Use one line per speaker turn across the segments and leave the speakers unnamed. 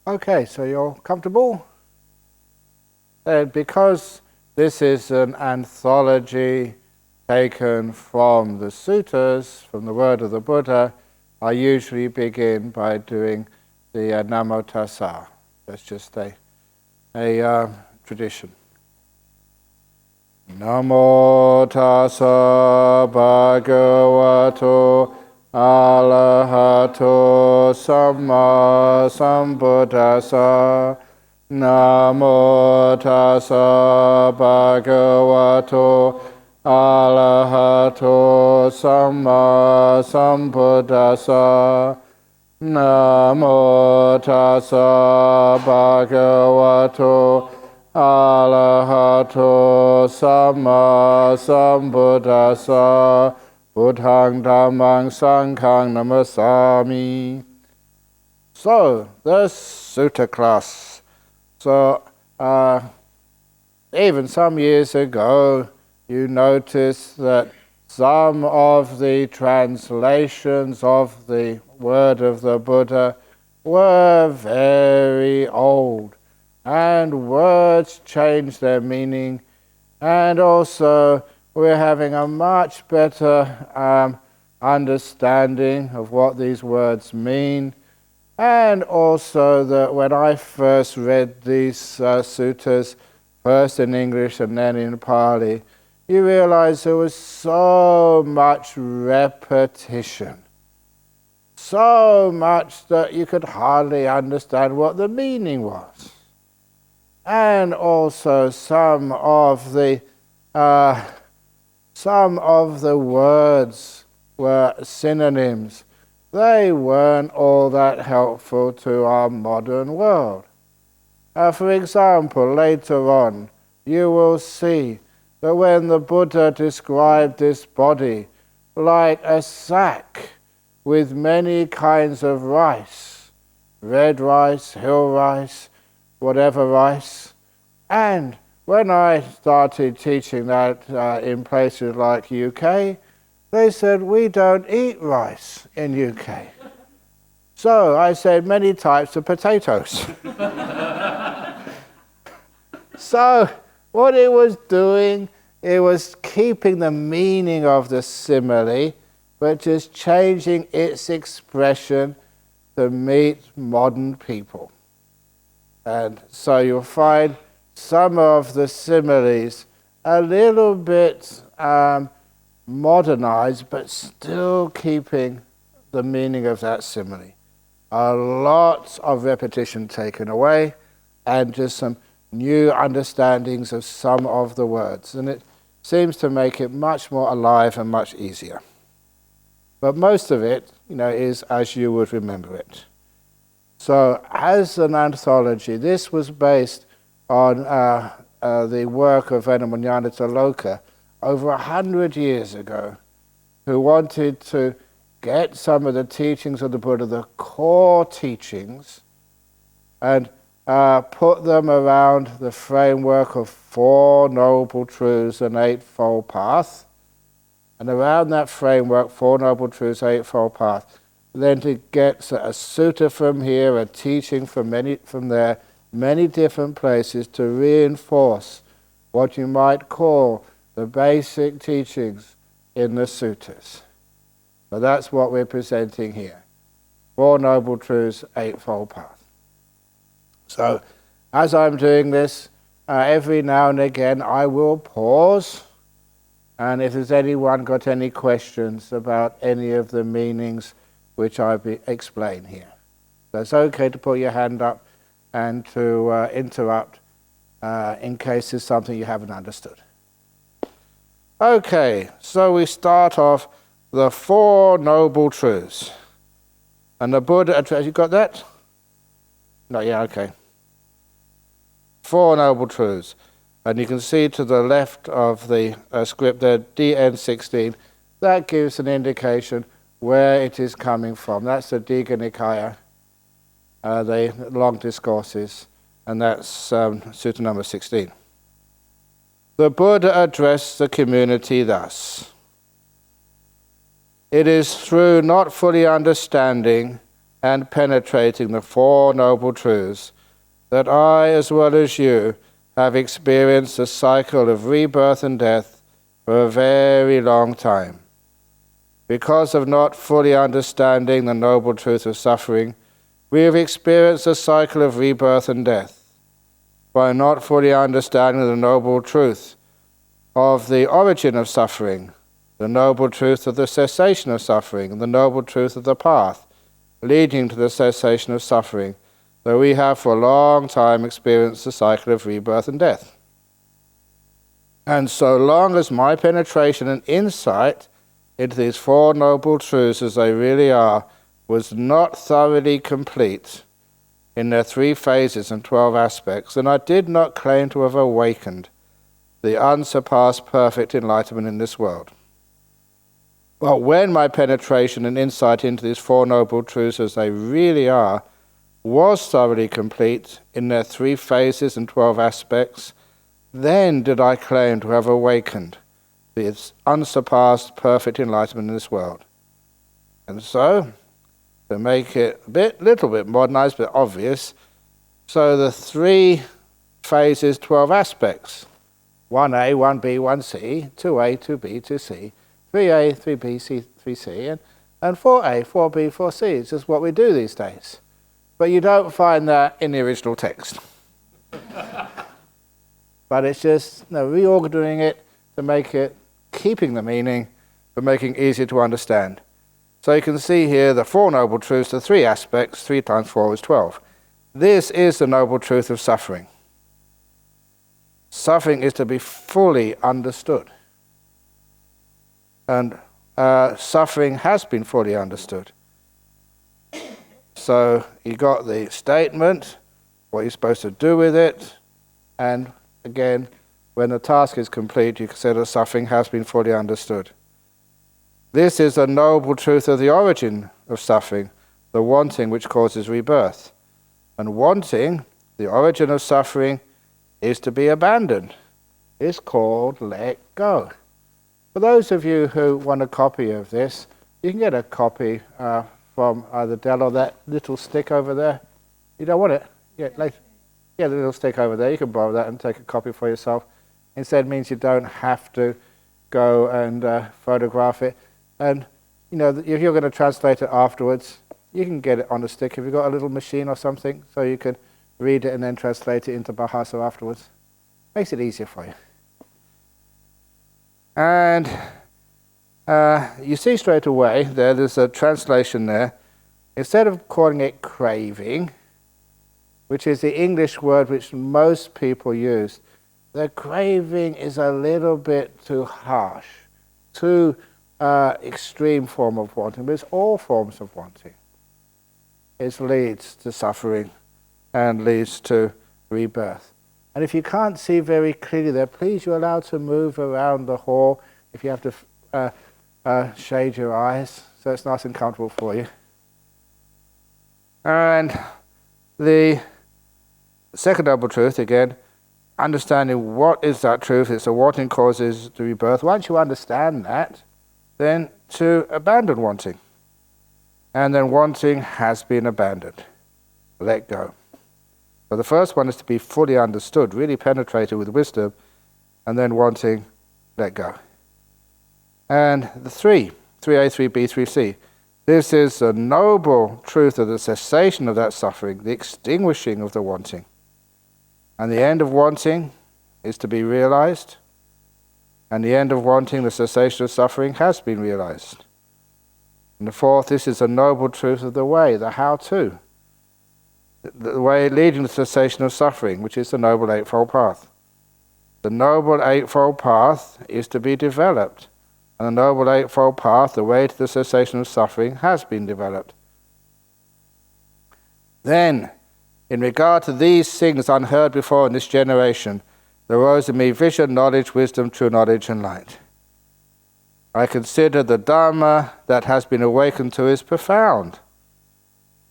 Okay, so you're comfortable? And because this is an anthology taken from the suttas, from the word of the Buddha, I usually begin by doing the Namo Tassa. That's just a tradition. Namo Tassa Bhagavato Arahato Samma Sambuddhassa. Namo Tassa Bhagavato Arahato Samma Sambuddhassa. Namo Tassa Bhagavato Arahato Samma Sambuddhassa. Buddhang Dhammang Sanghang Namasami. So, the Sutta class. So, even some years ago, you noticed that some of the translations of the word of the Buddha were very old, and words changed their meaning, and also we're having a much better understanding of what these words mean. And also that when I first read these suttas, first in English and then in Pali, you realize there was so much repetition. So much that you could hardly understand what the meaning was. And also some of the words were synonyms. They weren't all that helpful to our modern world. For example, later on, you will see that when the Buddha described this body like a sack with many kinds of rice, red rice, hill rice, whatever rice, and when I started teaching that in places like UK, they said, we don't eat rice in UK. So I said, many types of potatoes. So what it was doing, it was keeping the meaning of the simile, but just changing its expression to meet modern people. And so you'll find some of the similes a little bit modernized, but still keeping the meaning of that simile. A lot of repetition taken away, and just some new understandings of some of the words. And it seems to make it much more alive and much easier. But most of it, is as you would remember it. So as an anthology, this was based on the work of Venerable Jhana over 100 years ago, who wanted to get some of the teachings of the Buddha, the core teachings, and put them around the framework of Four Noble Truths and Eightfold Path. And around that framework, Four Noble Truths, Eightfold Path, then to get a sutta from here, a teaching from there, many different places to reinforce what you might call the basic teachings in the suttas. So that's what we're presenting here. Four Noble Truths, Eightfold Path. So as I'm doing this, every now and again I will pause, and if there's anyone got any questions about any of the meanings which I explain here. So it's okay to put your hand up and to interrupt in case there's something you haven't understood. Okay, so we start off the Four Noble Truths. And the Buddha, you got that? No, yeah, okay. Four Noble Truths. And you can see to the left of the script there, DN16, that gives an indication where it is coming from. That's the Digha Nikaya, the long discourses, and that's Sutta number 16. The Buddha addressed the community thus: it is through not fully understanding and penetrating the Four Noble Truths, that I, as well as you, have experienced the cycle of rebirth and death for a very long time. Because of not fully understanding the noble truth of suffering, we have experienced the cycle of rebirth and death. By not fully understanding the noble truth of the origin of suffering, the noble truth of the cessation of suffering, and the noble truth of the path leading to the cessation of suffering, though we have for a long time experienced the cycle of rebirth and death. And so long as my penetration and insight into these Four Noble Truths as they really are was not thoroughly complete in their 3 phases and 12 aspects, then I did not claim to have awakened the unsurpassed perfect enlightenment in this world. But when my penetration and insight into these Four Noble Truths as they really are was thoroughly complete in their 3 phases and 12 aspects, then did I claim to have awakened the unsurpassed perfect enlightenment in this world. And so, to make it a little bit modernized but obvious, so the 3 phases, 12 aspects, 1A, 1B, 1C, 2A, 2B, 2C, 3A, 3B, 3C, and 4A, 4B, 4C. It's just what we do these days. But you don't find that in the original text. But it's just reordering it to make it, keeping the meaning, but making it easier to understand. So you can see here the Four Noble Truths, the 3 aspects, 3 times 4 is 12. This is the noble truth of suffering. Suffering is to be fully understood. And suffering has been fully understood. So you got the statement, what you're supposed to do with it, and again, when the task is complete, you consider suffering has been fully understood. This is the noble truth of the origin of suffering, the wanting which causes rebirth. And wanting, the origin of suffering, is to be abandoned. It's called let go. For those of you who want a copy of this, you can get a copy from either Dell or that little stick over there. You don't want it? Yeah, later. Yeah, the little stick over there. You can borrow that and take a copy for yourself. Instead, it means you don't have to go and photograph it. And if you're going to translate it afterwards, you can get it on a stick. If you've got a little machine or something, so you can read it and then translate it into Bahasa afterwards. Makes it easier for you. And you see straight away there's a translation there. Instead of calling it craving, which is the English word which most people use, the craving is a little bit too harsh, too extreme form of wanting, but it's all forms of wanting. It leads to suffering and leads to rebirth. And if you can't see very clearly there, please, you're allowed to move around the hall if you have to shade your eyes so it's nice and comfortable for you. And the second noble truth, again, understanding what is that truth, it's the wanting causes the rebirth. Once you understand that, then to abandon wanting. And then wanting has been abandoned. Let go. So the first one is to be fully understood, really penetrated with wisdom, and then wanting, let go. And the 3A, 3B, 3C. This is the noble truth of the cessation of that suffering, the extinguishing of the wanting. And the end of wanting is to be realized, and the end of wanting, the cessation of suffering, has been realized. And the 4th, this is a noble truth of the way, the how-to. The way leading to the cessation of suffering, which is the Noble Eightfold Path. The Noble Eightfold Path is to be developed. And the Noble Eightfold Path, the way to the cessation of suffering, has been developed. Then, in regard to these things unheard before in this generation, there arose in me vision, knowledge, wisdom, true knowledge, and light. I consider the Dharma that has been awakened to is profound.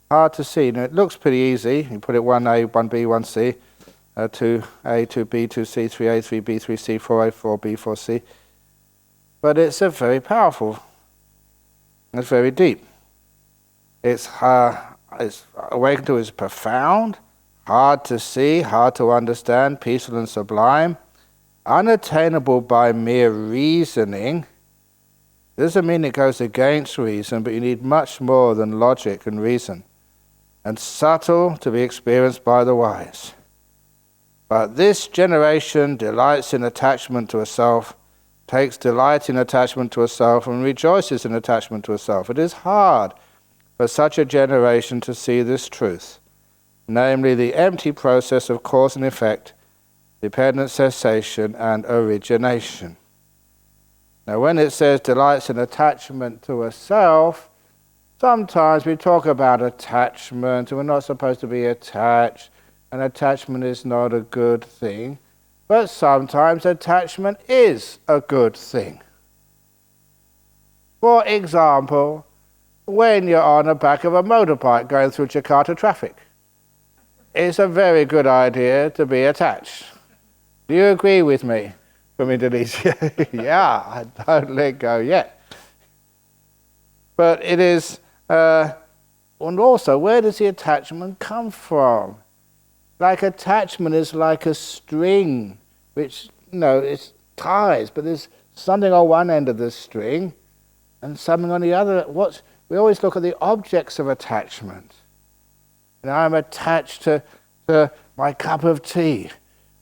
Hard to see. Now, it looks pretty easy. You put it 1A, 1B, 1C, 2A, 2B, 2C, 3A, 3B, 3C, 4A, 4B, 4C. But it's very powerful. It's very deep. It's awakened to is profound, hard to see, hard to understand, peaceful and sublime, unattainable by mere reasoning. Doesn't mean it goes against reason, but you need much more than logic and reason, and subtle to be experienced by the wise. But this generation delights in attachment to a self, takes delight in attachment to a self, and rejoices in attachment to a self. It is hard for such a generation to see this truth, namely the empty process of cause and effect, dependent cessation, and origination. Now, when it says delights in attachment to a self, sometimes we talk about attachment, and we're not supposed to be attached, and attachment is not a good thing. But sometimes attachment is a good thing. For example, when you're on the back of a motorbike going through Jakarta traffic, it's a very good idea to be attached. Do you agree with me from Indonesia? Yeah, I don't let go yet. But it is, and also, where does the attachment come from? Like attachment is like a string, which, it ties, but there's something on one end of the string and something on the other. We always look at the objects of attachment. I'm attached to my cup of tea.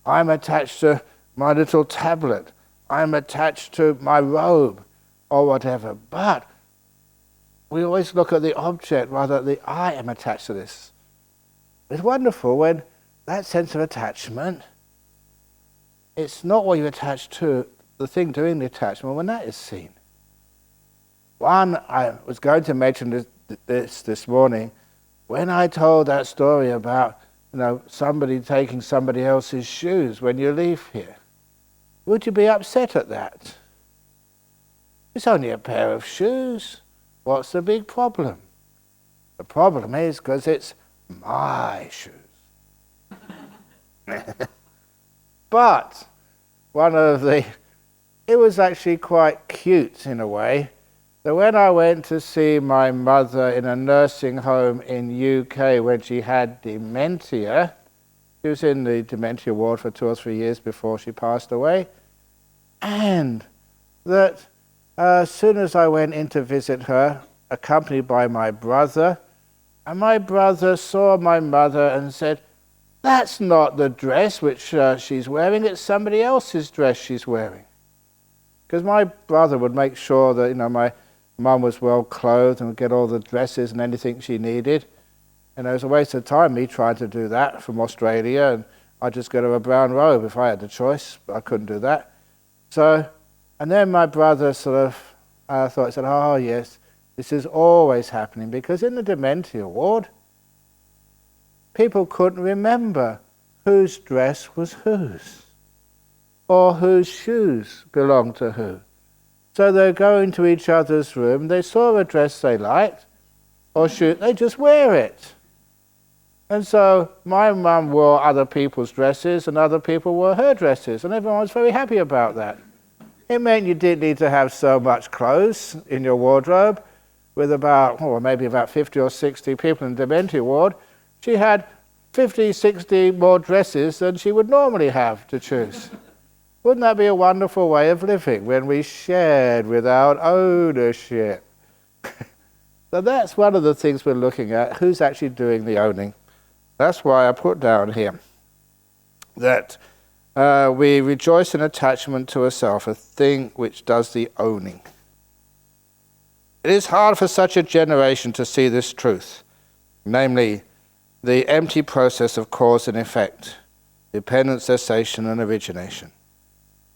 I'm attached to my little tablet. I'm attached to my robe or whatever. But we always look at the object rather than I am attached to this. It's wonderful when that sense of attachment, it's not what you attach to, the thing doing the attachment, when that is seen. I was going to mention this morning, when I told that story about somebody taking somebody else's shoes when you leave here. Would you be upset at that? It's only a pair of shoes. What's the big problem? The problem is because it's my shoes. But it was actually quite cute in a way. So when I went to see my mother in a nursing home in UK when she had dementia, she was in the dementia ward for 2 or 3 years before she passed away, and that as soon as I went in to visit her, accompanied by my brother, and my brother saw my mother and said, "That's not the dress which she's wearing, it's somebody else's dress she's wearing." Because my brother would make sure that my mum was well clothed and would get all the dresses and anything she needed. And it was a waste of time me trying to do that from Australia, and I'd just get her a brown robe if I had the choice, but I couldn't do that. And then my brother said, "Oh yes, this is always happening," because in the dementia ward, people couldn't remember whose dress was whose, or whose shoes belonged to who. So they'd go into each other's room, they saw a dress they liked, or shoe, they just wear it. And so my mum wore other people's dresses, and other people wore her dresses, and everyone was very happy about that. It meant you didn't need to have so much clothes in your wardrobe. With maybe about 50 or 60 people in the dementia ward, she had 50, 60 more dresses than she would normally have to choose. Wouldn't that be a wonderful way of living when we shared without ownership? So that's one of the things we're looking at, who's actually doing the owning. That's why I put down here that we rejoice in attachment to a self, a thing which does the owning. It is hard for such a generation to see this truth, namely the empty process of cause and effect, dependent cessation and origination.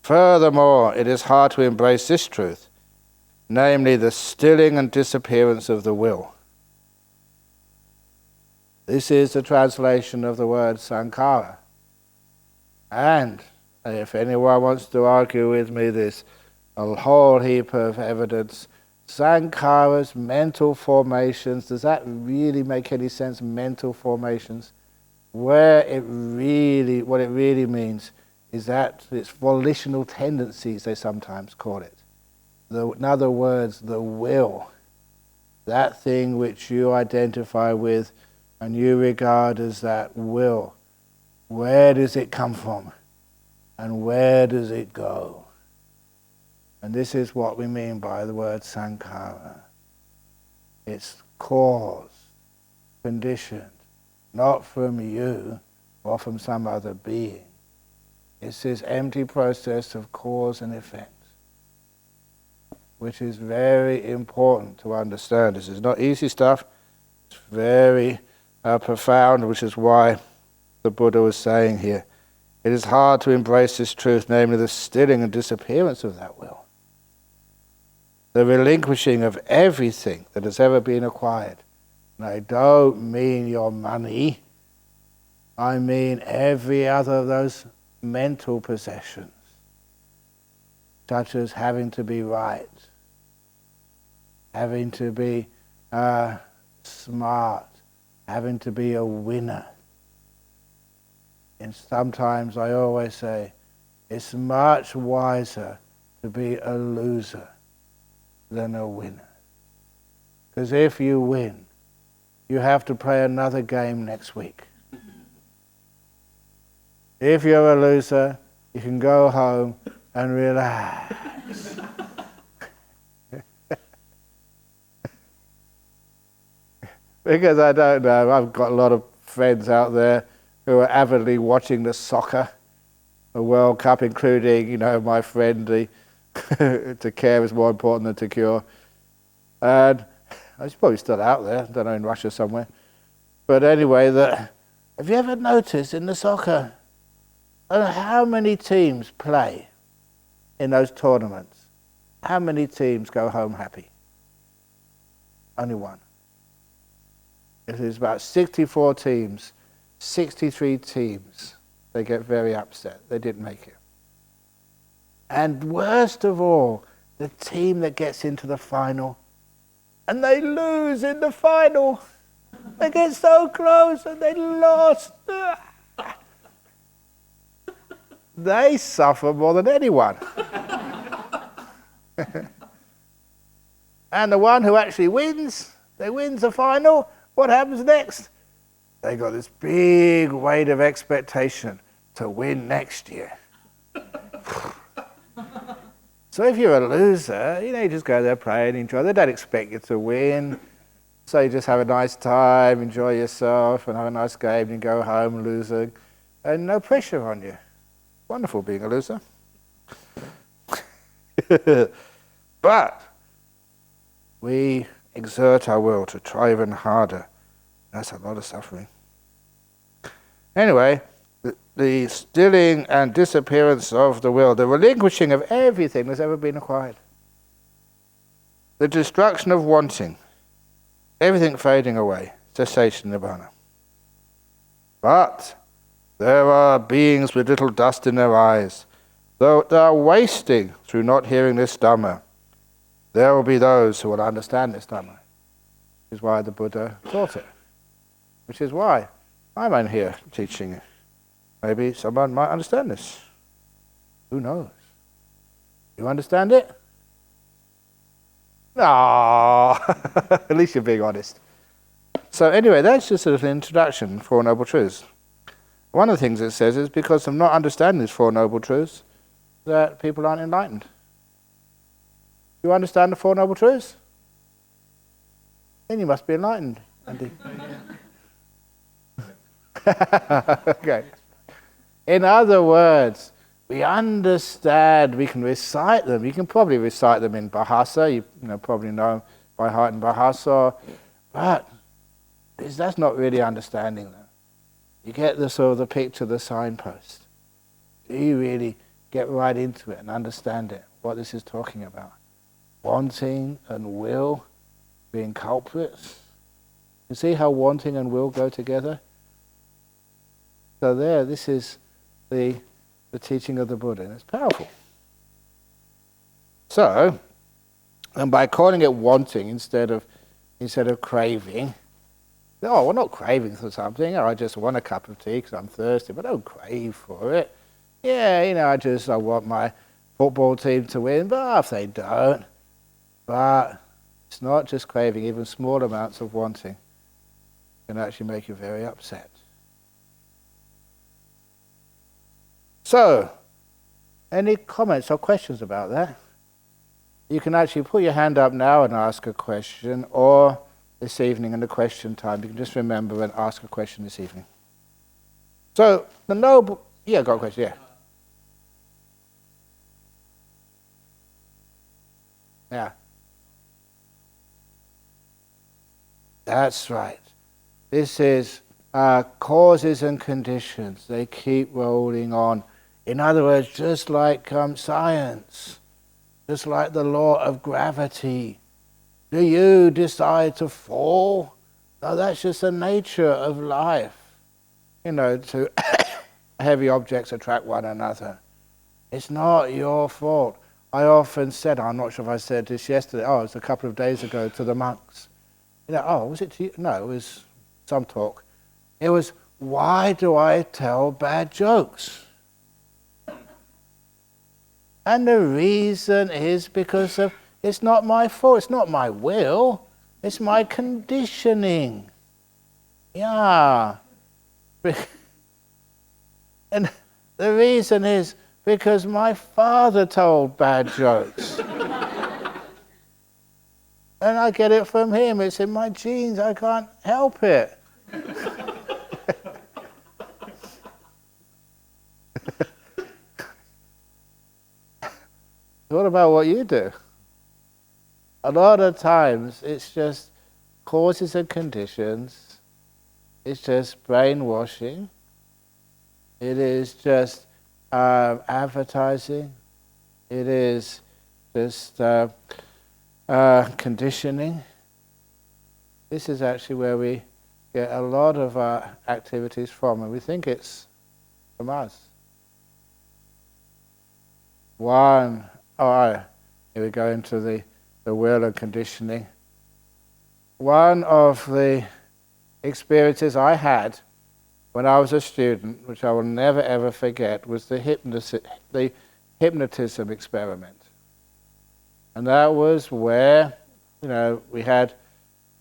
Furthermore, it is hard to embrace this truth, namely the stilling and disappearance of the will. This is the translation of the word sankhara. And if anyone wants to argue with me, there's a whole heap of evidence. Sankharas, mental formations, does that really make any sense, mental formations? What it really means is that it's volitional tendencies, they sometimes call it. In other words, the will, that thing which you identify with and you regard as that will, where does it come from? And where does it go? And this is what we mean by the word sankhara. It's cause, conditioned, not from you or from some other being. It's this empty process of cause and effect, which is very important to understand. This is not easy stuff. It's very profound, which is why the Buddha was saying here, it is hard to embrace this truth, namely the stilling and disappearance of that will. The relinquishing of everything that has ever been acquired. And I don't mean your money. I mean every other of those mental possessions, such as having to be right, having to be smart, having to be a winner. And sometimes I always say, it's much wiser to be a loser than a winner. Because if you win, you have to play another game next week. If you're a loser, you can go home and relax. Because I don't know, I've got a lot of friends out there who are avidly watching the soccer, the World Cup, including, my friend, to care is more important than to cure. And he's probably still out there, I don't know, in Russia somewhere. But anyway, have you ever noticed in the soccer, how many teams play in those tournaments? How many teams go home happy? Only one. It is about 64 teams, 63 teams. They get very upset. They didn't make it. And worst of all, the team that gets into the final, and they lose in the final. They get so close and they lost. They suffer more than anyone. And the one who actually wins the final, what happens next? They got this big weight of expectation to win next year. So if you're a loser, you just go there, play and enjoy. They don't expect you to win. So you just have a nice time, enjoy yourself and have a nice game and go home losing. And no pressure on you. Wonderful being a loser. But we exert our will to try even harder. That's a lot of suffering. Anyway, the stilling and disappearance of the will, the relinquishing of everything that's ever been acquired, the destruction of wanting, everything fading away, cessation, nirvana. But there are beings with little dust in their eyes, though they are wasting through not hearing this Dhamma. There will be those who will understand this Dhamma, which is why the Buddha taught it, which is why I'm in here teaching it. Maybe someone might understand this. Who knows? You understand it? No, at least you're being honest. So anyway, that's just a little introduction for Four Noble Truths. One of the things it says is because of not understanding these Four Noble Truths, that people aren't enlightened. You understand the Four Noble Truths? Then you must be enlightened, Andy. Okay. In other words, we understand, we can recite them. You can probably recite them in Bahasa. You probably know by heart in Bahasa. But that's not really understanding them. You get the sort of the picture, the signpost. Do you really get right into it and understand it, what this is talking about? Wanting and will being culprits. You see how wanting and will go together? So this is the teaching of the Buddha, and it's powerful. So, and by calling it wanting instead of craving, we're not craving for something. I just want a cup of tea because I'm thirsty, but I don't crave for it. Yeah, I want my football team to win, but if they don't. But it's not just craving, even small amounts of wanting. can actually make you very upset. So, any comments or questions about that? You can actually put your hand up now and ask a question, or this evening in the question time, you can just remember and ask a question this evening. So, the noble... Yeah, got a question, yeah. Yeah. That's right. This is causes and conditions. They keep rolling on. In other words, just like science, just like the law of gravity. Do you decide to fall? No, that's just the nature of life. To heavy objects attract one another. It's not your fault. I often said, I'm not sure if I said this yesterday, it was a couple of days ago, to the monks. Was it to you? No, it was some talk. It was, why do I tell bad jokes? And the reason is because it's not my fault, it's not my will, it's my conditioning. Yeah. And the reason is because my father told bad jokes. And I get it from him, it's in my genes, I can't help it. What about what you do? A lot of times it's just causes and conditions, it's just brainwashing, it is just advertising, it is just conditioning. This is actually where we get a lot of our activities from, and we think it's from us. Here we go into the will and conditioning. One of the experiences I had when I was a student, which I will never ever forget, was the hypnotism experiment. And that was where, we had,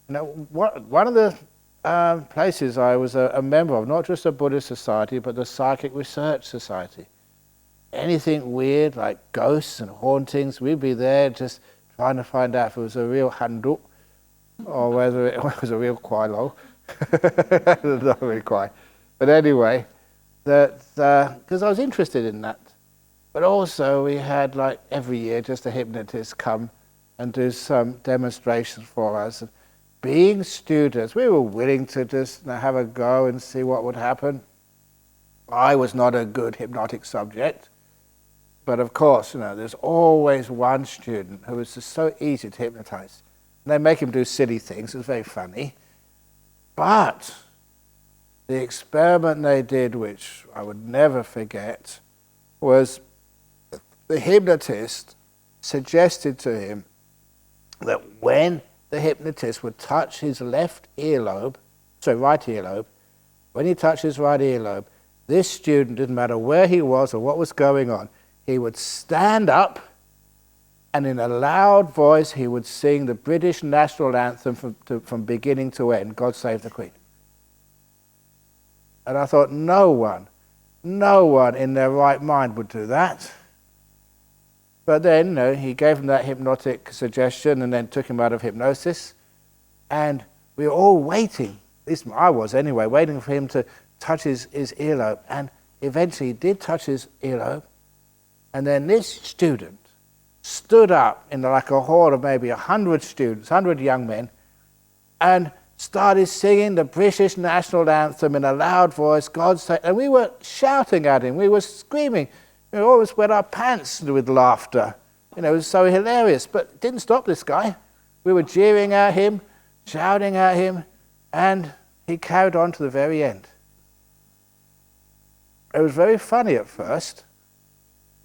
one of the places I was a member of, not just the Buddhist Society, but the Psychic Research Society. Anything weird, like ghosts and hauntings, we'd be there just trying to find out if it was a real handuk or whether it was a real kwailo. Not really quite. But anyway, because I was interested in that. But also we had, like, every year just a hypnotist come and do some demonstrations for us. And being students, we were willing to just have a go and see what would happen. I was not a good hypnotic subject. But of course, there's always one student who is just so easy to hypnotize. And they make him do silly things, it's very funny. But the experiment they did, which I would never forget, was the hypnotist suggested to him that when the hypnotist would touch his right earlobe, when he touched his right earlobe, this student, didn't matter where he was or what was going on, he would stand up and in a loud voice he would sing the British national anthem from beginning to end, God Save the Queen. And I thought, no one in their right mind would do that. But then, he gave him that hypnotic suggestion and then took him out of hypnosis. And we were all waiting, at least I was anyway, waiting for him to touch his earlobe. And eventually he did touch his earlobe. And then this student stood up in like a hall of maybe 100 students, 100 young men, and started singing the British national anthem in a loud voice, God Save, and we were shouting at him, we were screaming, we almost wet our pants with laughter. It was so hilarious, but it didn't stop this guy. We were jeering at him, shouting at him, and he carried on to the very end. It was very funny at first,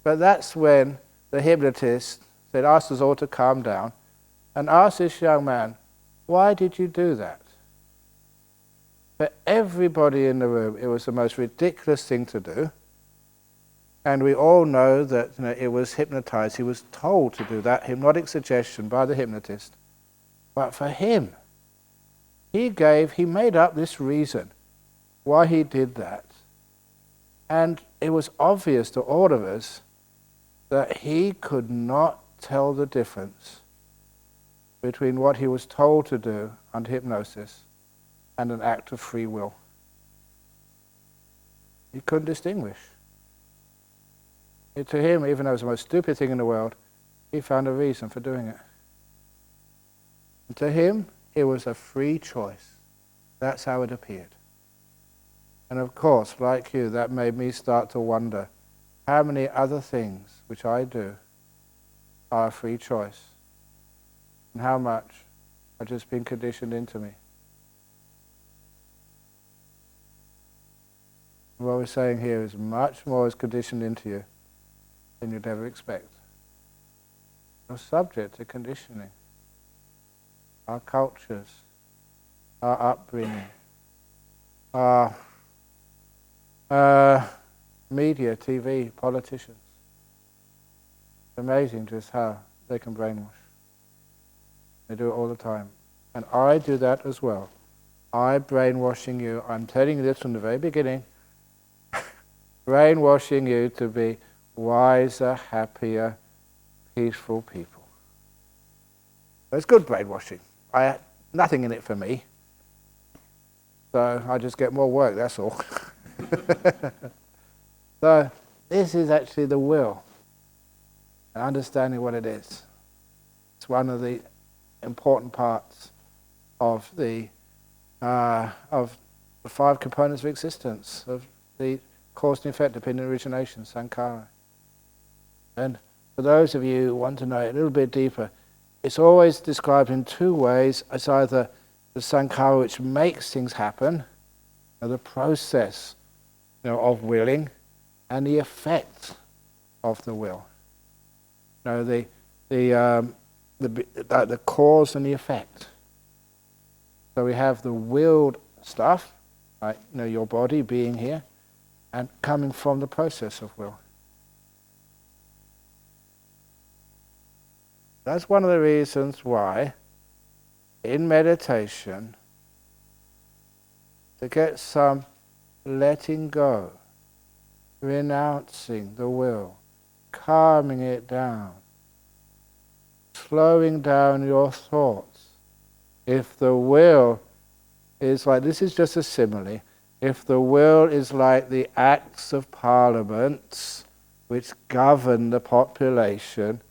but that's when the hypnotist asked us all to calm down and asked this young man, why did you do that? For everybody in the room, it was the most ridiculous thing to do. And we all know that it was hypnotized. He was told to do that, hypnotic suggestion by the hypnotist. But for him, He made up this reason why he did that. And it was obvious to all of us that he could not tell the difference between what he was told to do under hypnosis and an act of free will. He couldn't distinguish. To him, even though it was the most stupid thing in the world, he found a reason for doing it. And to him, it was a free choice. That's how it appeared. And of course, like you, that made me start to wonder how many other things which I do are a free choice, and how much have just been conditioned into me. What we're saying here is much more is conditioned into you than you'd ever expect. You're subject to conditioning. Our cultures, our upbringing, our media, TV, politicians. It's amazing just how they can brainwash. They do it all the time. And I do that as well. I'm brainwashing you. I'm telling you this from the very beginning. Brainwashing you to be wiser, happier, peaceful people. It's good brainwashing. Nothing in it for me. So I just get more work, that's all. So this is actually the will, and understanding what it is. It's one of the important parts of the 5 components of existence, of the cause and effect, dependent origination, sankhara. And for those of you who want to know it a little bit deeper, it's always described in 2 ways. It's either the sankhara which makes things happen, or the process of willing, and the effect of the will. The cause and the effect. So we have the willed stuff, like your body being here, and coming from the process of will. That's one of the reasons why, in meditation, to get some letting go, renouncing the will, calming it down, slowing down your thoughts. If the will is like, this is just a simile, if the will is like the acts of parliaments which govern the population,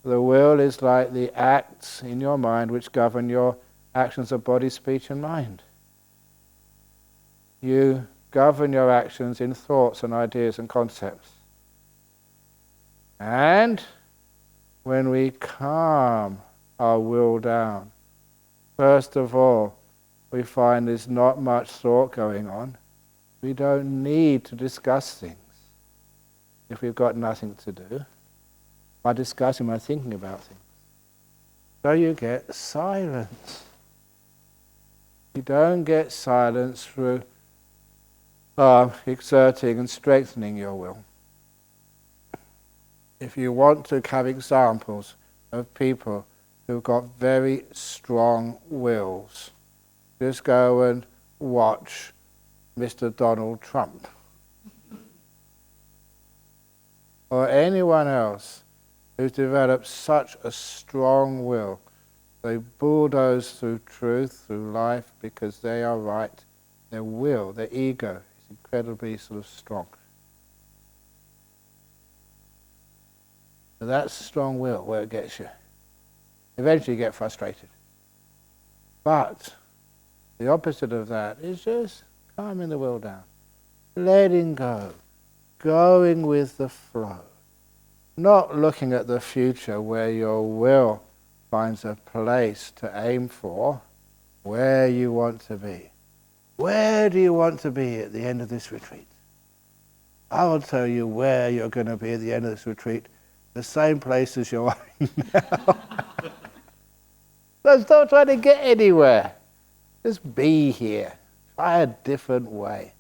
the will is like the acts in your mind which govern your actions of body, speech and mind. You govern your actions in thoughts and ideas and concepts. And when we calm our will down, first of all, we find there's not much thought going on. We don't need to discuss things if we've got nothing to do. By discussing, by thinking about things. So you get silence. You don't get silence through exerting and strengthening your will. If you want to have examples of people who've got very strong wills, just go and watch Mr. Donald Trump. Or anyone else who's developed such a strong will. They bulldoze through truth, through life, because they are right. Their will, their ego is incredibly sort of strong. So that's strong will where it gets you. Eventually you get frustrated. But the opposite of that is just calming the will down, letting go, going with the flow. Not looking at the future where your will finds a place to aim for, where you want to be. Where do you want to be at the end of this retreat? I will tell you where you're going to be at the end of this retreat. The same place as you're now. So stop trying to get anywhere. Just be here. Try a different way.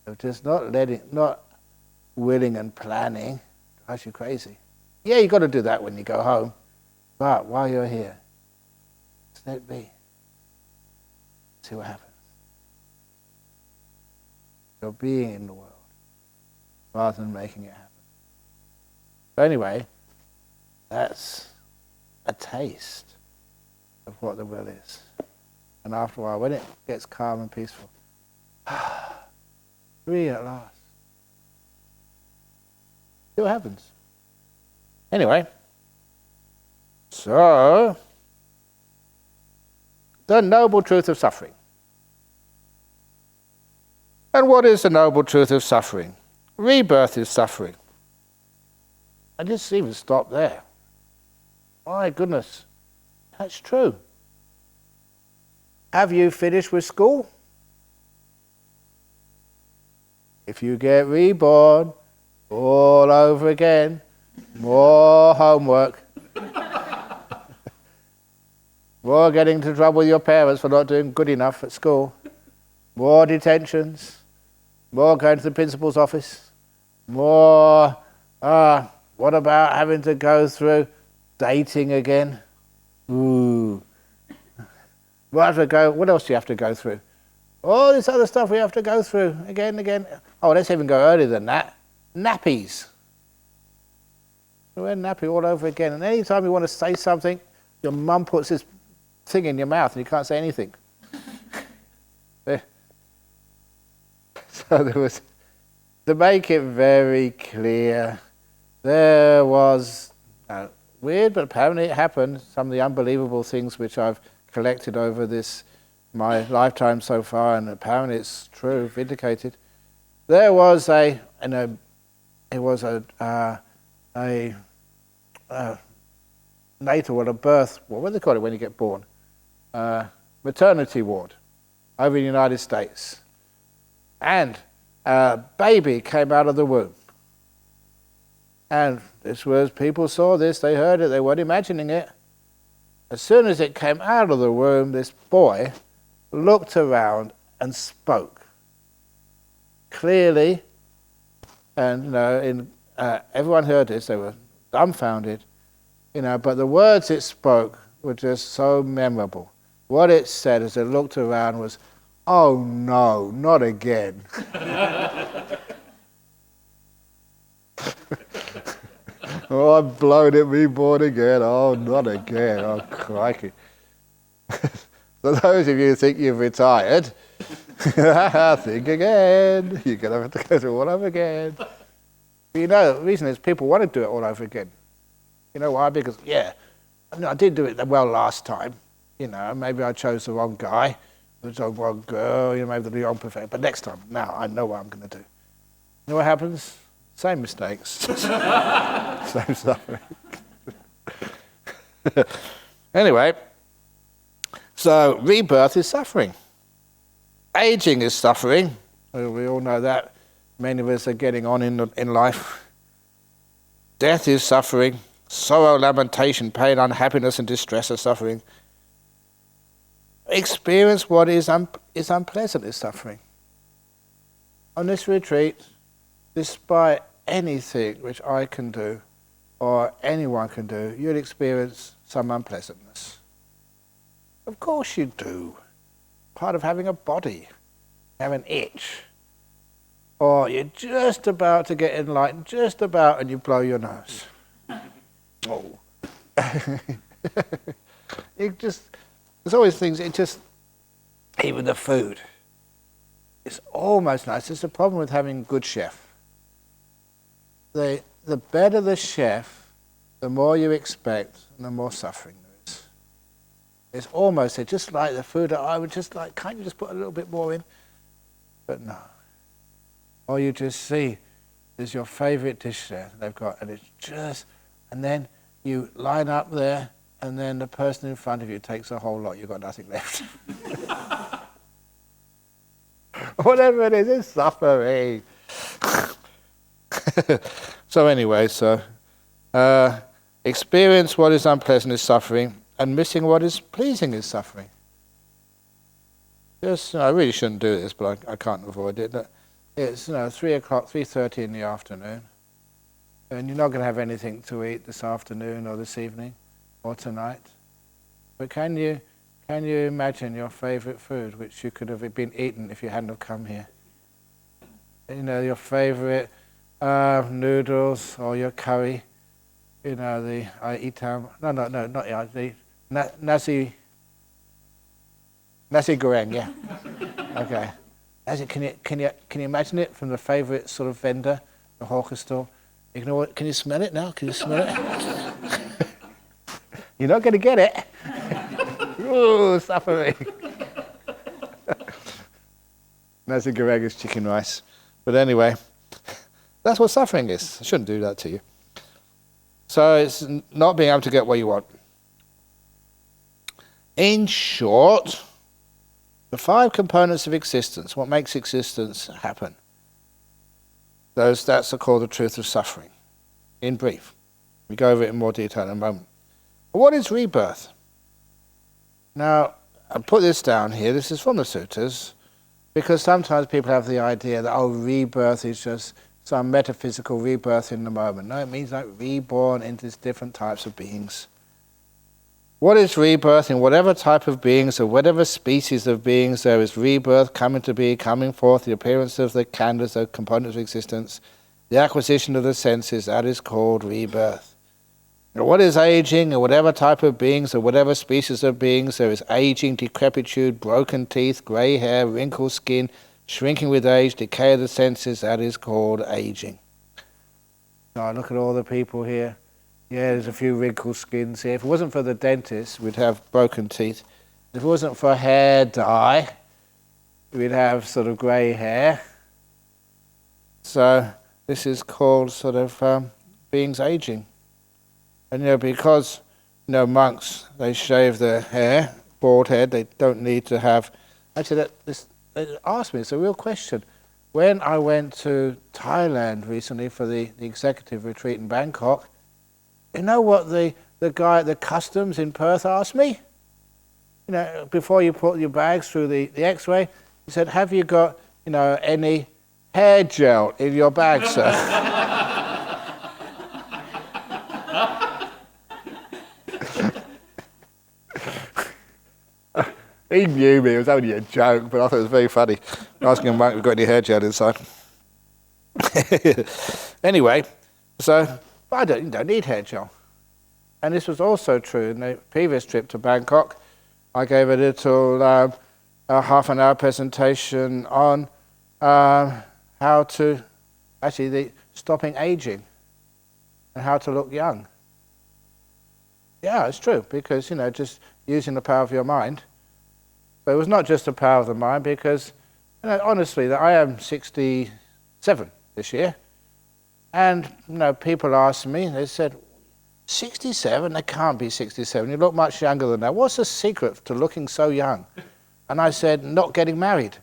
Of just not willing and planning. Drives you crazy. Yeah, you've got to do that when you go home. But while you're here, just let it be. See what happens. You're being in the world rather than making it happen. But anyway, that's a taste of what the will is. And after a while, when it gets calm and peaceful, free at last. See what happens. Anyway, so the noble truth of suffering. And what is the noble truth of suffering? Rebirth is suffering. I just even stop there. My goodness, that's true. Have you finished with school? If you get reborn all over again, more homework, more getting into trouble with your parents for not doing good enough at school, more detentions, more going to the principal's office, more, what about having to go through dating again? Ooh. What else do you have to go through? All this other stuff we have to go through again and again. Oh, let's even go earlier than that. Nappies. We wear nappy all over again. And any time you want to say something, your mum puts this thing in your mouth and you can't say anything. So there was, to make it very clear, there was, weird, but apparently it happened, some of the unbelievable things which I've collected over my lifetime so far, and apparently it's true, vindicated. There was a natal or a birth, what do they call it when you get born? Maternity ward over in the United States. And a baby came out of the womb. And people saw this, they heard it, they weren't imagining it. As soon as it came out of the womb, this boy looked around and spoke clearly. And everyone heard this, they were dumbfounded. But the words it spoke were just so memorable. What it said as it looked around was, "Oh no, not again." Oh, I'm blown it, reborn again. Oh, not again. Oh, crikey. So those of you who think you've retired, think again. You're going to have to go through it all over again. But the reason is people want to do it all over again. You know why? Because, I did do it well last time. Maybe I chose the wrong guy, the wrong girl, maybe the wrong profession. But next time, now I know what I'm going to do. You know what happens? Same mistakes. Same suffering. Anyway, so rebirth is suffering. Aging is suffering. We all know that. Many of us are getting on in life. Death is suffering. Sorrow, lamentation, pain, unhappiness, and distress are suffering. Experience what is unpleasant is suffering. On this retreat, despite anything which I can do or anyone can do, you'll experience some unpleasantness. Of course you do. Part of having a body. You have an itch. Or you're just about to get enlightened, just about, and you blow your nose. Oh. There's always things, even the food. It's almost nice. It's a problem with having a good chef. The better the chef, the more you expect, and the more suffering there is. It's almost just like the food that I would just like, can't you just put a little bit more in? But no. Or you just see, there's your favourite dish there they've got, and then you line up there, and then the person in front of you takes a whole lot, you've got nothing left. Whatever it is, it's suffering. So anyway, experience what is unpleasant is suffering, and missing what is pleasing is suffering. I really shouldn't do this, but I can't avoid it. It's 3:30 in the afternoon, and you're not going to have anything to eat this afternoon or this evening or tonight. But can you Can you imagine your favourite food, which you could have been eaten if you hadn't have come here? You know, your favourite noodles or your curry. You know, the nasi goreng, yeah. Okay. Can you imagine it from the favourite sort of vendor, the hawker store? Can you smell it now? Can you smell it? You're not going to get it. Ooh, suffering. Nasi goreng is chicken rice. But anyway, that's what suffering is. I shouldn't do that to you. So it's not being able to get what you want. In short, the 5 components of existence, what makes existence happen, that's called the truth of suffering, in brief. We go over it in more detail in a moment. But what is rebirth? Now, I put this down here, this is from the suttas, because sometimes people have the idea that, rebirth is just some metaphysical rebirth in the moment. No, it means like reborn into different types of beings. What is rebirth? In whatever type of beings or whatever species of beings there is rebirth, coming to be, coming forth, the appearance of the khandhas, the components of existence, the acquisition of the senses, that is called rebirth. Now, what is aging? In whatever type of beings or whatever species of beings there is aging, decrepitude, broken teeth, grey hair, wrinkled skin, shrinking with age, decay of the senses, that is called aging. Now look at all the people here. Yeah, there's a few wrinkled skins here. If it wasn't for the dentist, we'd have broken teeth. If it wasn't for hair dye, we'd have sort of grey hair. So this is called sort of beings aging. And because monks, they shave their hair, bald head, they don't need to have... Actually, they asked me, it's a real question. When I went to Thailand recently for the executive retreat in Bangkok, you know what the guy at the customs in Perth asked me? Before you put your bags through the x-ray, he said, have you got, any hair gel in your bag, sir? He knew me, it was only a joke, but I thought it was very funny. Asking him, have we got any hair gel inside? Anyway, so I don't need hair gel. And this was also true in the previous trip to Bangkok. I gave a little half an hour presentation on how to, stopping aging and how to look young. Yeah, it's true, because, just using the power of your mind. But it was not just the power of the mind, because, honestly, I am 67 this year. And, people asked me, they said, 67? They can't be 67. You look much younger than that. What's the secret to looking so young? And I said, not getting married.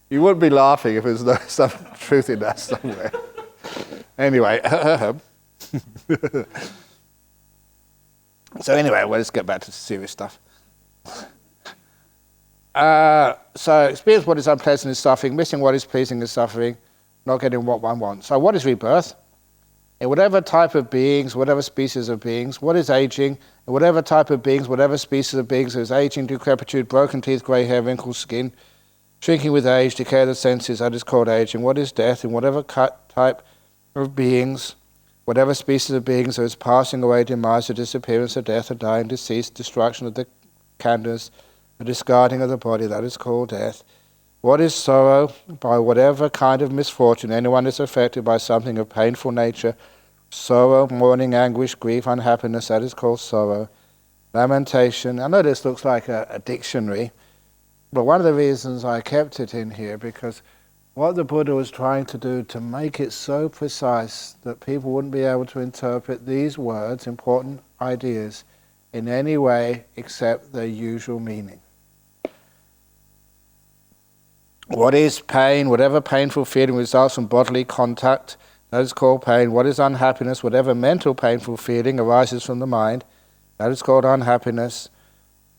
You wouldn't be laughing if there's no some truth in that somewhere. Anyway, so anyway, well, let's get back to serious stuff. So experience what is unpleasant is suffering, missing what is pleasing is suffering, not getting what one wants. So what is rebirth? In whatever type of beings, whatever species of beings, what is aging? In whatever type of beings, whatever species of beings, there is aging, decrepitude, broken teeth, grey hair, wrinkled skin, shrinking with age, decay of the senses, that is called aging. What is death? In whatever type of beings, whatever species of beings, there is passing away, demise, the disappearance, the death, the dying, decease, destruction of the khandhas, the discarding of the body, that is called death. What is sorrow? By whatever kind of misfortune anyone is affected by something of painful nature, sorrow, mourning, anguish, grief, unhappiness, that is called sorrow. Lamentation. I know this looks like a dictionary, but one of the reasons I kept it in here, because what the Buddha was trying to do to make it so precise that people wouldn't be able to interpret these words, important ideas, in any way except their usual meaning. What is pain? Whatever painful feeling results from bodily contact, that is called pain. What is unhappiness? Whatever mental painful feeling arises from the mind, that is called unhappiness.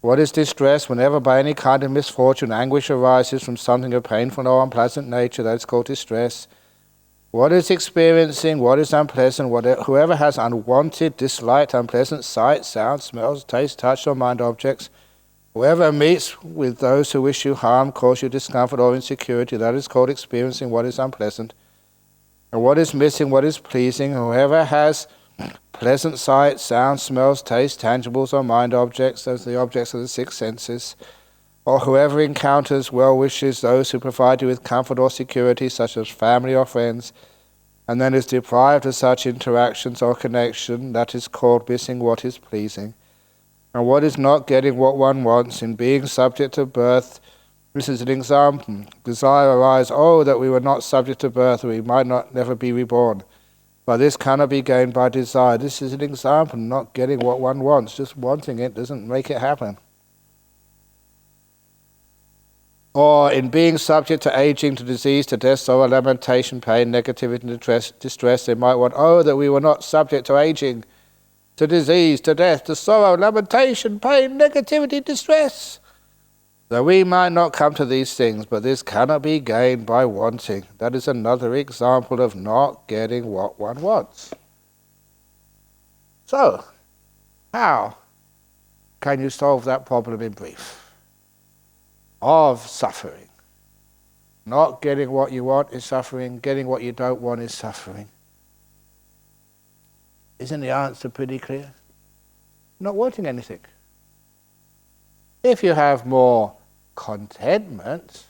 What is distress? Whenever by any kind of misfortune anguish arises from something of painful or unpleasant nature, that is called distress. What is experiencing? What is unpleasant? Whoever has unwanted, disliked, unpleasant sights, sounds, smells, tastes, touch, or mind objects, whoever meets with those who wish you harm, cause you discomfort or insecurity, that is called experiencing what is unpleasant. And what is missing? What is pleasing? Whoever has pleasant sights, sounds, smells, tastes, tangibles, or mind objects, those are the objects of the six senses, or whoever encounters well wishes, those who provide you with comfort or security, such as family or friends, and then is deprived of such interactions or connection, that is called missing what is pleasing. And what is not getting what one wants, in being subject to birth. This is an example. Desire arises, oh, that we were not subject to birth, we might not never be reborn. But this cannot be gained by desire. This is an example, not getting what one wants. Just wanting it doesn't make it happen. Or in being subject to aging, to disease, to death, sorrow, lamentation, pain, negativity, distress, they might want, oh, that we were not subject to aging, to disease, to death, to sorrow, lamentation, pain, negativity, distress. Though we might not come to these things, but this cannot be gained by wanting. That is another example of not getting what one wants. So, how can you solve that problem in brief? Of suffering. Not getting what you want is suffering, getting what you don't want is suffering. Isn't the answer pretty clear? Not wanting anything. If you have more contentment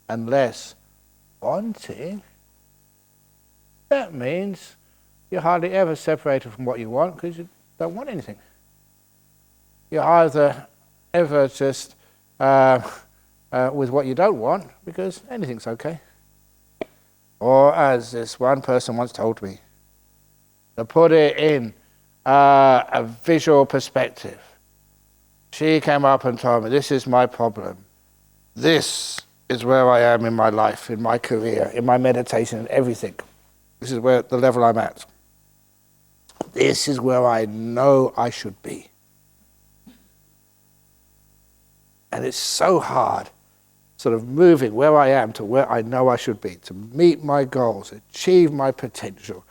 and less wanting, that means you're hardly ever separated from what you want because you don't want anything. You're either ever just with what you don't want because anything's okay. Or as this one person once told me, to put it in a visual perspective, she came up and told me, this is my problem. This is where I am in my life, in my career, in my meditation, and everything. This is where the level I'm at. This is where I know I should be. And it's so hard, sort of moving where I am to where I know I should be, to meet my goals, achieve my potential,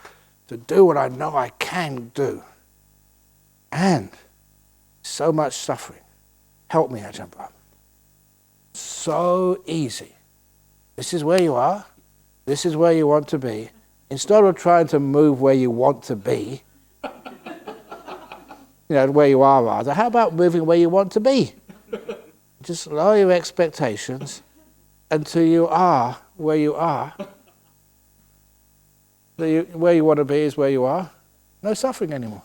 to do what I know I can do. And so much suffering. Help me, Ajahn Brahm. So easy. This is where you are. This is where you want to be. Instead of trying to move where you want to be, where you are rather, how about moving where you want to be? Just lower your expectations until you are where you are. Where you want to be is where you are. No suffering anymore.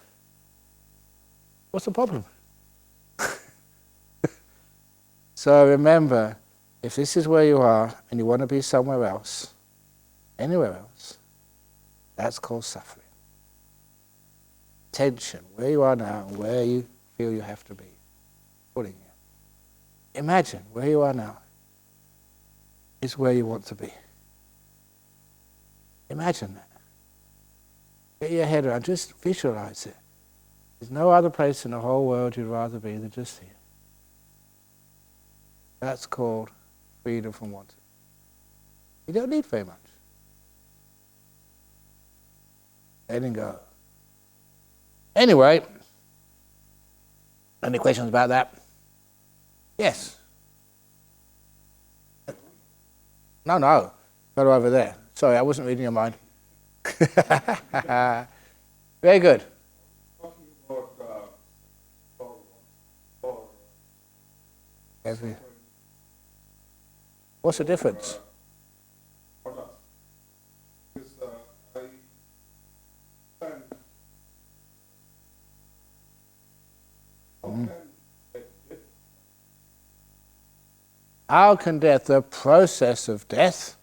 What's the problem? So remember, if this is where you are and you want to be somewhere else, anywhere else, that's called suffering. Tension, where you are now and where you feel you have to be. Pulling you. Imagine where you are now is where you want to be. Imagine that. Get your head around, just visualize it. There's no other place in the whole world you'd rather be than just here. That's called freedom from wanting. You don't need very much. Letting go. Anyway, any questions about that? Yes. No. Go over there. Sorry, I wasn't reading your mind. Very good. What's the difference? How can death, the process of death,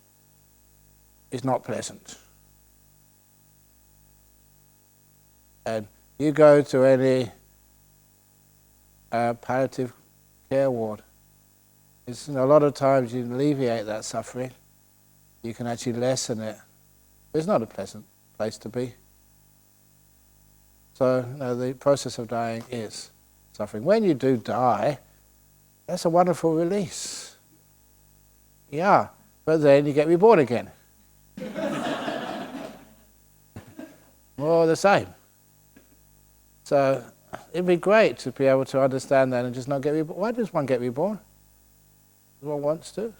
is not pleasant? And you go to any palliative care ward, it's a lot of times you alleviate that suffering. You can actually lessen it. It's not a pleasant place to be. So the process of dying is suffering. When you do die, That's a wonderful release. Yeah, but then you get reborn again. More the same. So it'd be great to be able to understand that and just not get reborn. Why does one get reborn? One wants to.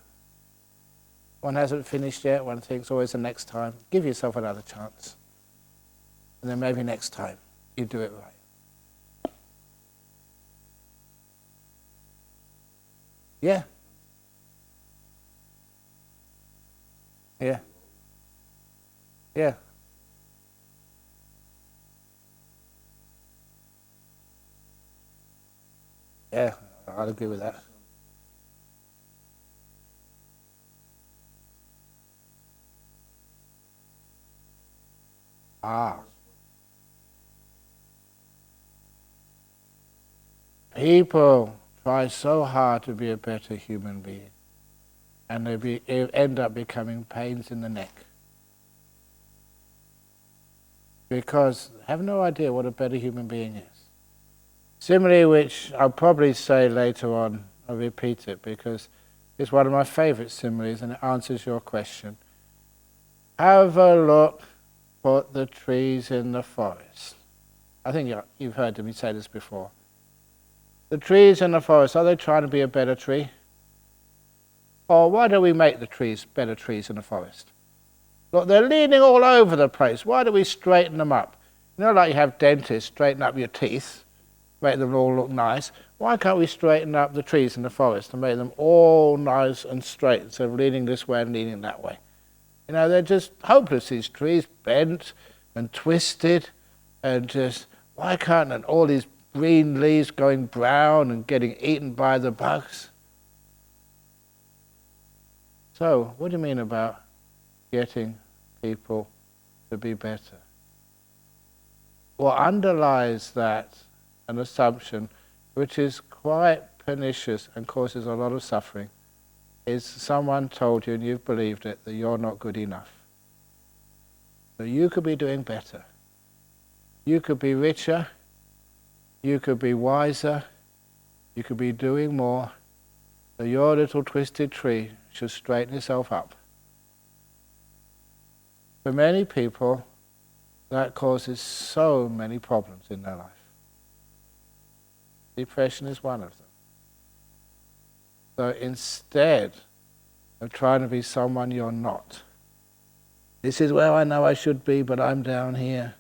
One hasn't finished yet. One thinks always the next time. Give yourself another chance. And then maybe next time you do it right. Yeah. Yeah. Yeah. Yeah, I'd agree with that. Ah. People try so hard to be a better human being, and they end up becoming pains in the neck. Because they have no idea what a better human being is. Similarly, which I'll probably say later on, I'll repeat it because it's one of my favourite similes and it answers your question. Have a look at the trees in the forest. I think you've heard me say this before. The trees in the forest, are they trying to be a better tree? Or why don't we make the trees better trees in the forest? Look, they're leaning all over the place. Why don't we straighten them up? You know, like you have dentists straighten up your teeth, make them all look nice. Why can't we straighten up the trees in the forest and make them all nice and straight instead of leaning this way and leaning that way? You know, they're just hopeless, these trees, bent and twisted, and just, why can't and all these green leaves going brown and getting eaten by the bugs? So, what do you mean about getting people to be better? What underlies that, an assumption which is quite pernicious and causes a lot of suffering, is someone told you and you've believed it that you're not good enough. So you could be doing better. You could be richer, you could be wiser, you could be doing more, so your little twisted tree should straighten itself up. For many people, that causes so many problems in their life. Depression is one of them. So instead of trying to be someone you're not, this is where I know I should be, but I'm down here.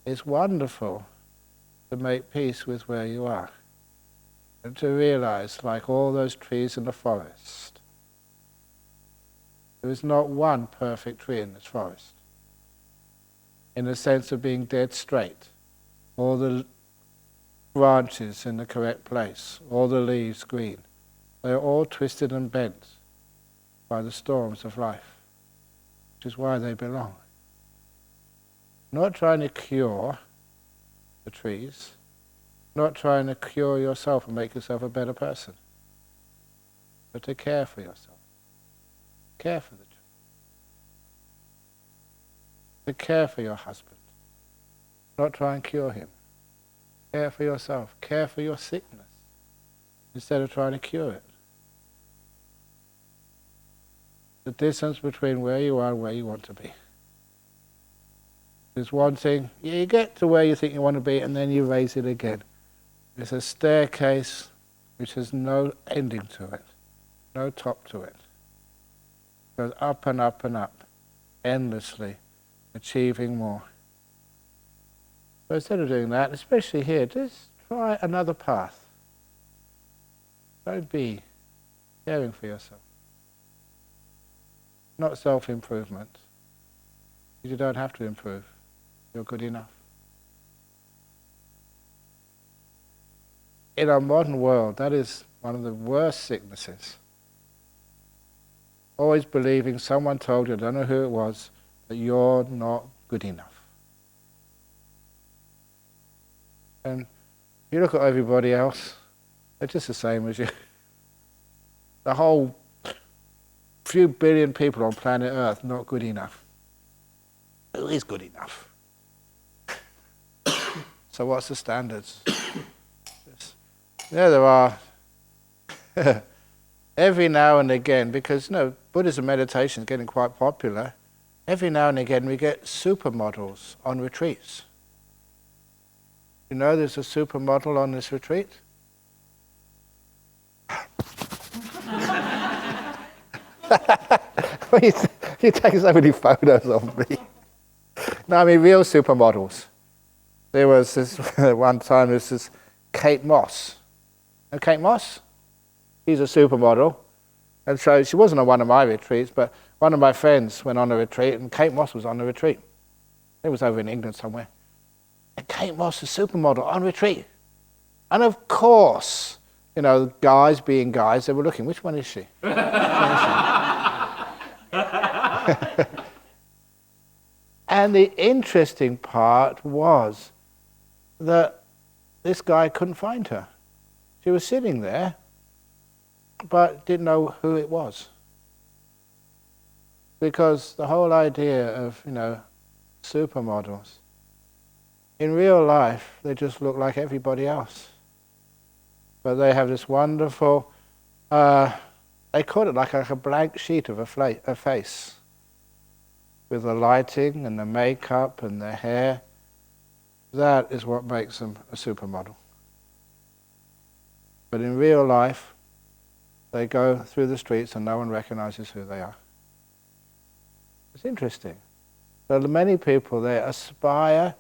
It's wonderful to make peace with where you are and to realize, like all those trees in the forest, there is not one perfect tree in this forest, in the sense of being dead straight, all the branches in the correct place, all the leaves green. They're all twisted and bent by the storms of life, which is why they belong. Not trying to cure the trees, not trying to cure yourself and make yourself a better person, but to care for yourself, care for the tree, to care for your husband, not try and cure him. Care for yourself, care for your sickness, instead of trying to cure it. The distance between where you are and where you want to be. There's one thing, you get to where you think you want to be and then you raise it again. It's a staircase which has no ending to it, no top to it. It goes up and up and up, endlessly, achieving more. So instead of doing that, especially here, just try another path. Don't be caring for yourself. Not self-improvement. You don't have to improve. You're good enough. In our modern world, that is one of the worst sicknesses. Always believing someone told you, I don't know who it was, that you're not good enough. And you look at everybody else, they're just the same as you. The whole few billion people on planet Earth not good enough. Who is good enough? So what's the standards? Yeah, there are every now and again, because Buddhism meditation is getting quite popular, every now and again we get supermodels on retreats. You know there's a supermodel on this retreat? You take so many photos of me. No, I mean real supermodels. There was this one time, this is Kate Moss. Know Kate Moss? She's a supermodel. And so she wasn't on one of my retreats, but one of my friends went on a retreat, and Kate Moss was on the retreat. It was over in England somewhere. And Kate Moss, a supermodel, on retreat. And of course, guys being guys, they were looking, which one is she? Which one is she? And the interesting part was that this guy couldn't find her. She was sitting there, but didn't know who it was. Because the whole idea of, supermodels, in real life, they just look like everybody else. But they have this wonderful, they call it like a blank sheet of a face, with the lighting and the makeup and the hair. That is what makes them a supermodel. But in real life, they go through the streets and no one recognizes who they are. It's interesting. So many people, they aspire,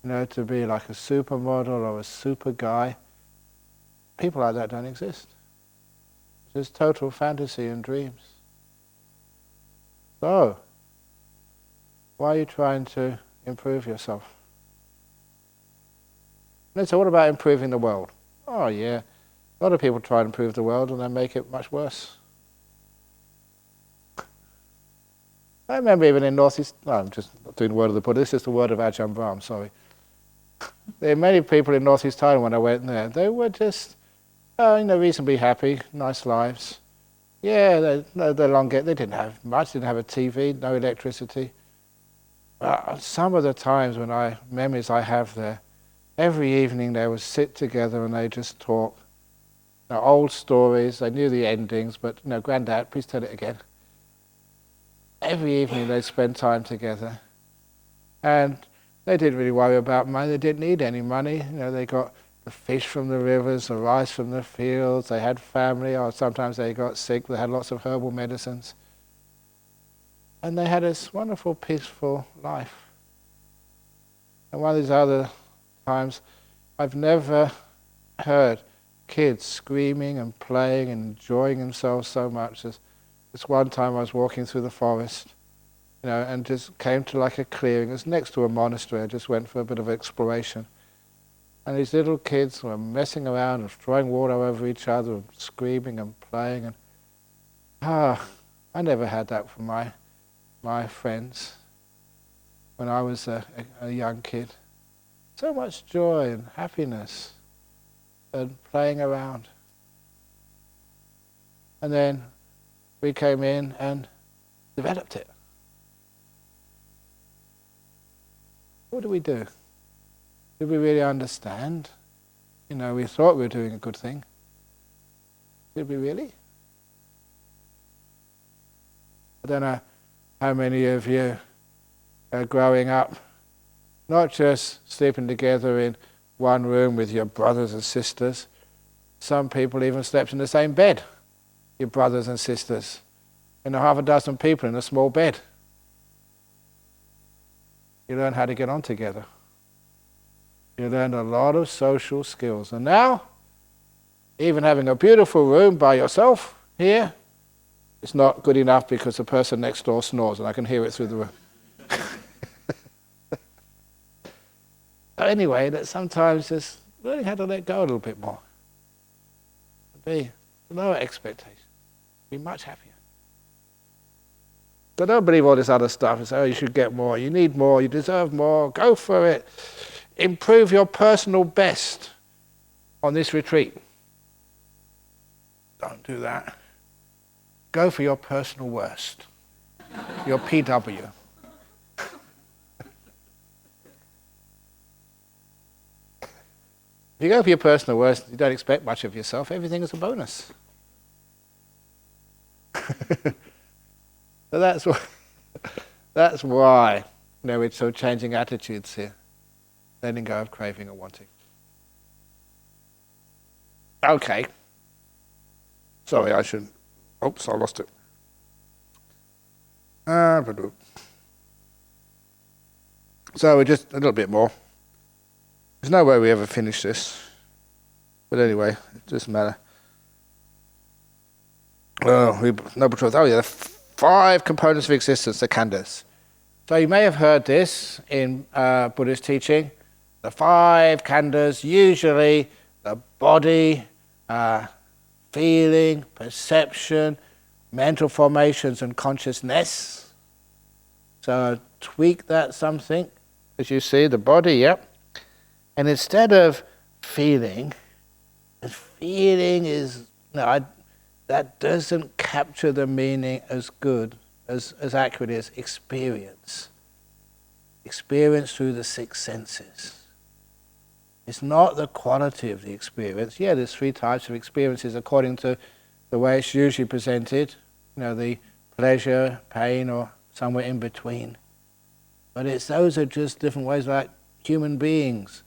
to be like a supermodel or a super guy. People like that don't exist. It's total fantasy and dreams. So, why are you trying to improve yourself? And so what about improving the world? Oh yeah, a lot of people try to improve the world and they make it much worse. I remember even in Northeast, I'm just not doing the word of the Buddha, this is the word of Ajahn Brahm, sorry. There are many people in Northeast Thailand when I went there, they were just, reasonably happy, nice lives. Yeah, they didn't have much, didn't have a TV, no electricity. Some of the times memories I have there, every evening they would sit together and they just talk. Old stories, they knew the endings, but Granddad, please tell it again. Every evening they'd spend time together. And they didn't really worry about money, they didn't need any money. They got the fish from the rivers, the rice from the fields, they had family, or sometimes they got sick, they had lots of herbal medicines. And they had this wonderful, peaceful life. And one of these other times, I've never heard kids screaming and playing and enjoying themselves so much as this one time I was walking through the forest, and just came to like a clearing. It was next to a monastery. I just went for a bit of exploration. And these little kids were messing around and throwing water over each other and screaming and playing. And I never had that from my friends when I was a young kid. So much joy and happiness and playing around. And then we came in and developed it. What do we do? Did we really understand? We thought we were doing a good thing. Did we really? I don't know how many of you are growing up, not just sleeping together in one room with your brothers and sisters. Some people even slept in the same bed, your brothers and sisters, half a dozen people in a small bed. You learn how to get on together. You learn a lot of social skills. And now, even having a beautiful room by yourself here, it's not good enough because the person next door snores and I can hear it through the room. Anyway, that sometimes just learning how to let go a little bit more. Be lower expectations. Be much happier. So don't believe all this other stuff and say, you should get more, you need more, you deserve more, go for it. Improve your personal best on this retreat. Don't do that. Go for your personal worst, your PW. If you go for your personal worst, you don't expect much of yourself, everything is a bonus. So that's why we're sort of changing attitudes here, letting go of craving and wanting. Okay. Sorry, I shouldn't. Oops, I lost it. So we're just a little bit more. There's no way we ever finish this. But anyway, it doesn't matter. Noble truth. Oh yeah, the 5 components of existence, the khandhas. So you may have heard this in Buddhist teaching. The 5 khandhas, usually the body, feeling, perception, mental formations and consciousness. So tweak that something. As you see, the body, yep. And instead of feeling is, that doesn't capture the meaning as good, as accurate as experience. Experience through the 6 senses. It's not the quality of the experience. Yeah, there's 3 types of experiences according to the way it's usually presented. The pleasure, pain, or somewhere in between. But those are just different ways, like human beings.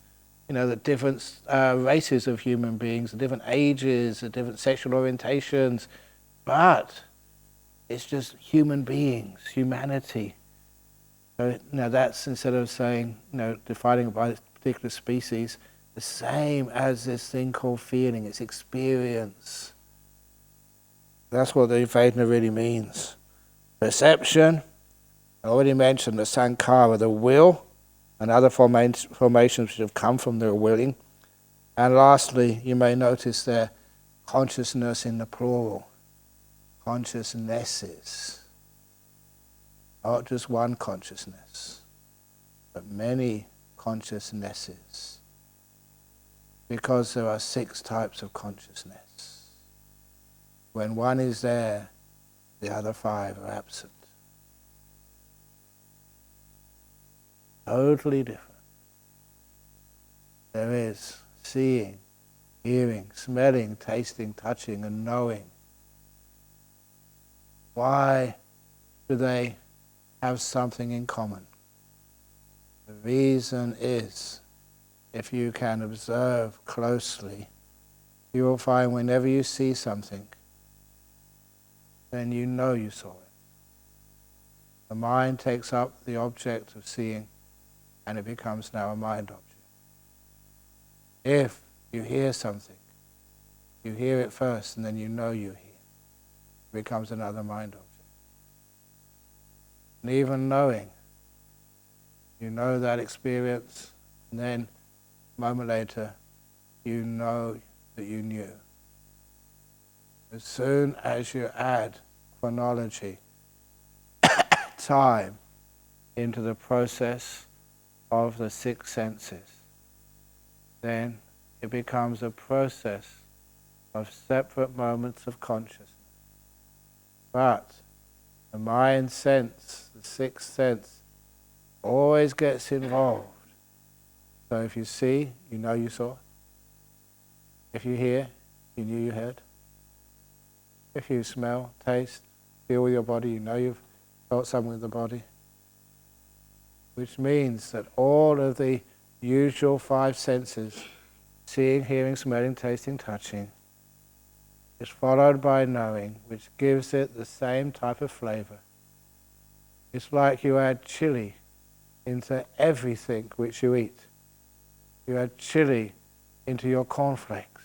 The different races of human beings, the different ages, the different sexual orientations. But it's just human beings, humanity. So that's, instead of saying, defining it by a particular species, the same as this thing called feeling. It's experience. That's what the Vedana really means. Perception. I already mentioned the sankhara, the will, and other formations which have come from their willing. And lastly, you may notice there, consciousness in the plural. Consciousnesses. Not just one consciousness, but many consciousnesses. Because there are 6 types of consciousness. When one is there, the other 5 are absent. Totally different. There is seeing, hearing, smelling, tasting, touching, and knowing. Why do they have something in common? The reason is, if you can observe closely, you will find whenever you see something, then you know you saw it. The mind takes up the object of seeing, and it becomes now a mind object. If you hear something, you hear it first, and then you know you hear. It becomes another mind object. And even knowing, you know that experience, and then a moment later, you know that you knew. As soon as you add chronology, time, into the process of the 6 senses, then it becomes a process of separate moments of consciousness. But the mind sense, the 6th sense, always gets involved. So if you see, you know you saw. If you hear, you knew you heard. If you smell, taste, feel with your body, you know you've felt something with the body. Which means that all of the usual 5 senses, seeing, hearing, smelling, tasting, touching, is followed by knowing, which gives it the same type of flavor. It's like you add chili into everything which you eat. You add chili into your cornflakes,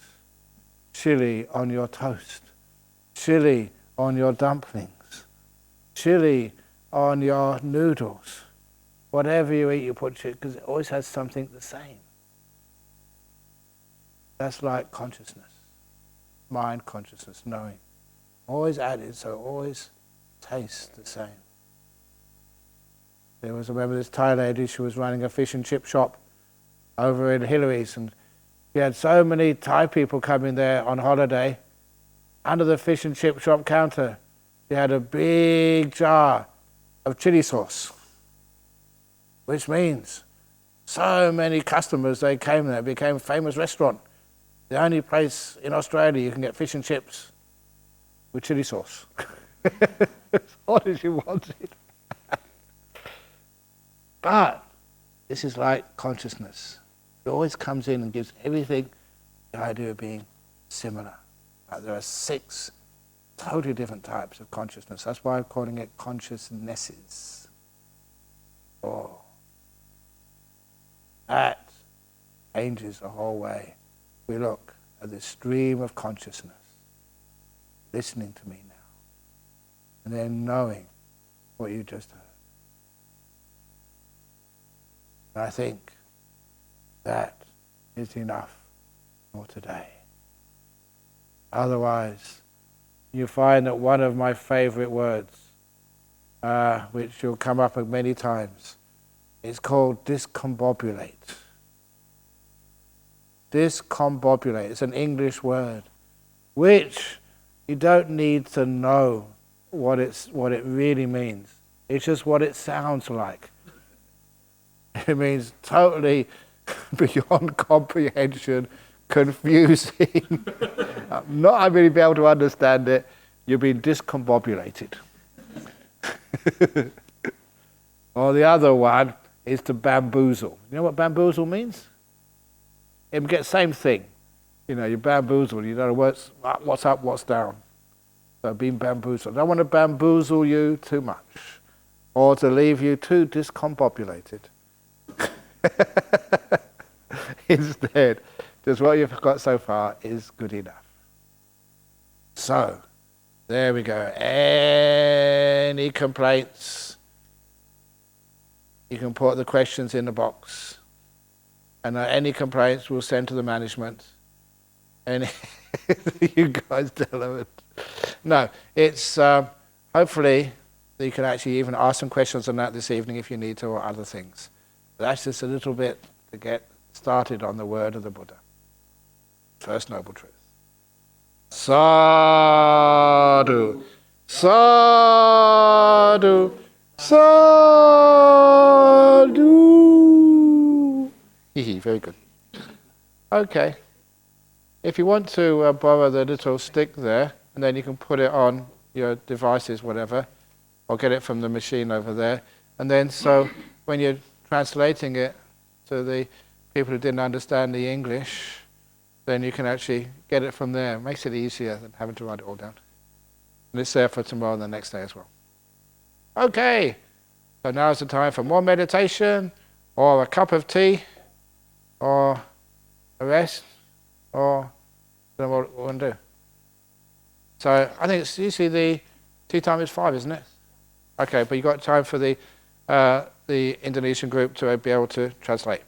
chili on your toast, chili on your dumplings, chili on your noodles. Whatever you eat, you put chili, because it always has something the same. That's like consciousness, mind consciousness, knowing. Always added, so it always tastes the same. I remember this Thai lady, she was running a fish and chip shop over in Hillary's, and she had so many Thai people coming there on holiday. Under the fish and chip shop counter, she had a big jar of chili sauce, which means so many customers, they came there, it became a famous restaurant. The only place in Australia you can get fish and chips with chili sauce. As hot as you wanted. But this is like consciousness. It always comes in and gives everything the idea of being similar. There are 6 totally different types of consciousness. That's why I'm calling it consciousnesses. Oh, that changes the whole way we look at this stream of consciousness, listening to me now, and then knowing what you just heard. And I think that is enough for today. Otherwise, you find that one of my favorite words, which will come up many times, is called discombobulate. Discombobulate. It's an English word, which you don't need to know what it really means. It's just what it sounds like. It means totally beyond comprehension, confusing. Not really be able to understand it. You've been discombobulated. Or the other one is to bamboozle. You know what bamboozle means? It gets the same thing. You know, you bamboozle, you don't know what's up, what's down. So being bamboozled. I don't want to bamboozle you too much, or to leave you too discombobulated. Instead, just what you've got so far is good enough. So, there we go. Any complaints? You can put the questions in the box. And any complaints we'll send to the management. And you guys tell them. No, it's hopefully you can actually even ask some questions on that this evening if you need to, or other things. But that's just a little bit to get started on the word of the Buddha. First Noble Truth. Sadhu, sadhu, sadhu. Very good. Okay. If you want to borrow the little stick there, and then you can put it on your devices, whatever, or get it from the machine over there. And then so when you're translating it to the people who didn't understand the English, then you can actually get it from there. It makes it easier than having to write it all down. And it's there for tomorrow and the next day as well. Okay, so now is the time for more meditation, or a cup of tea, or a rest, or I don't know what we want to do. So I think it's usually the tea time is 5, isn't it? Okay, but you've got time for the Indonesian group to be able to translate.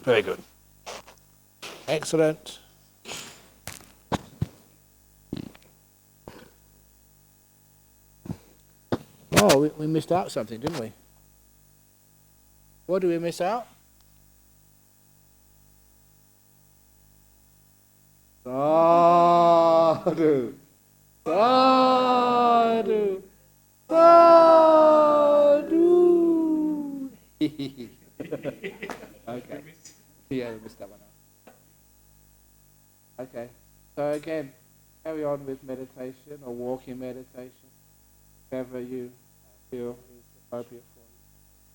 Very good. Excellent. Oh, we missed out something, didn't we? What did we miss out? Sadhu, sadhu, sadhu. Okay. Yeah, we missed that one out. Okay. So again, carry on with meditation or walking meditation, whatever you feel is appropriate.